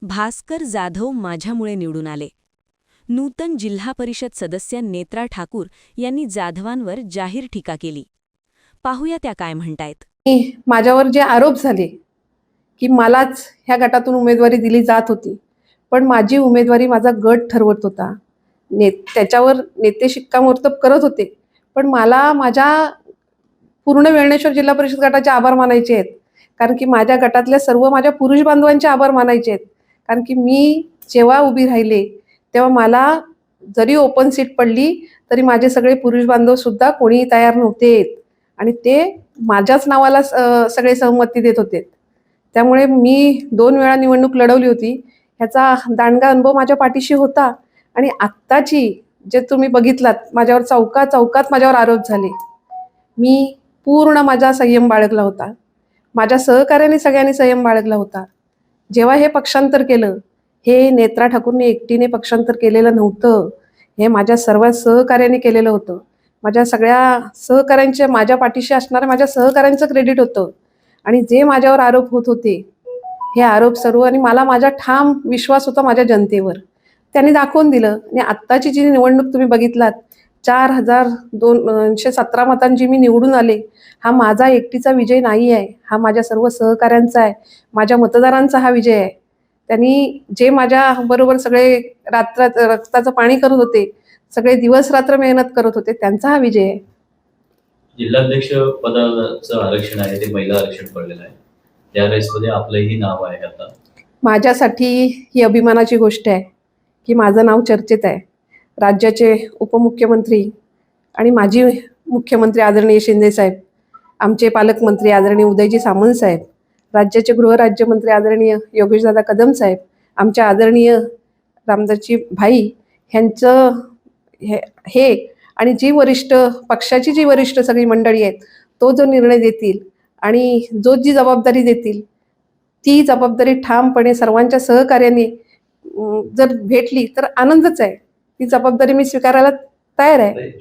भास्कर जाधव माझ्यामुळे निवडून आले. नूतन जिल्हा परिषद सदस्य नेत्रा ठाकूर यांनी जाधवांवर जाहीर टीका केली. पाहूया त्या काय म्हणतायत. माझ्यावर जे आरोप झाले की मलाच ह्या गटातून उमेदवारी दिली जात होती, पण माझी उमेदवारी माझा गट ठरवत होता. त्याच्यावर नेते शिक्कामोर्तब करत होते, पण मला माझ्या पूर्ण वेळणेश्वर जिल्हा परिषद गटाचे आभार मानायचे आहेत. कारण की माझ्या गटातल्या सर्व माझ्या पुरुष बांधवांचे आभार मानायचे आहेत. कारण की मी जेव्हा उभी राहिले तेव्हा मला जरी ओपन सीट पडली तरी माझे सगळे पुरुष बांधव सुद्धा कोणीही तयार नव्हते आणि ते माझ्याच नावाला सगळे सहमती देत होते. त्यामुळे मी 2 वेळा निवडणूक लढवली होती. ह्याचा दांडगा अनुभव माझ्या पाठीशी होता. आणि आत्ताची जे तुम्ही बघितलात, माझ्यावर चौकात माझ्यावर आरोप झाले, मी पूर्ण माझा संयम बाळगला होता. माझ्या सहकार्याने सगळ्यांनी संयम बाळगला होता. जेव्हा हे पक्षांतर केलं, हे नेत्रा ठाकूरने एकटीने पक्षांतर केलेलं नव्हतं. हे माझ्या सर्व सहकार्याने केलेलं होतं. माझ्या सगळ्या सहकाऱ्यांचे, माझ्या पाठीशी असणाऱ्या माझ्या सहकाऱ्यांचं क्रेडिट होतं. आणि जे माझ्यावर आरोप होत होते, हे आरोप सर्व, आणि मला माझा ठाम विश्वास होता माझ्या जनतेवर, त्यांनी दाखवून दिलं. आणि आत्ताची जी निवडणूक तुम्ही बघितलात, 4,217 मतांची मी निवडून आले. हा माझा एकटीचा विजय नाही आहे, हा माझ्या सर्व सहकाऱ्यांचा आहे, माझ्या मतदारांचा हा विजय आहे. त्यांनी जे माझ्या बरोबर सगळे रक्ताचं पाणी करत होते, सगळे दिवस रात्र मेहनत करत होते, त्यांचा हा विजय आहे. जिल्हाध्यक्ष पदाचं आरक्षण आहे ते महिला आरक्षण पडलेलं आहे. त्या रेसमध्ये आपलंही नाव आहे. आता माझ्यासाठी ही अभिमानाची गोष्ट आहे की माझं नाव चर्चेत आहे. राज्याचे उपमुख्यमंत्री आणि माजी मुख्यमंत्री आदरणीय शिंदेसाहेब, आमचे पालकमंत्री आदरणीय उदयजी सामंत साहेब, राज्याचे गृहराज्यमंत्री आदरणीय योगेशदादा कदम साहेब, आमच्या आदरणीय रामदासजी भाई ह्यांचं हे आणि जी वरिष्ठ पक्षाची जी वरिष्ठ सगळी मंडळी आहेत, तो जो निर्णय देतील आणि जी जबाबदारी देतील, ती जबाबदारी ठामपणे सर्वांच्या सहकार्याने जर भेटली तर आनंदच आहे. ती जबाबदारी मी स्वीकारायला तयार आहे.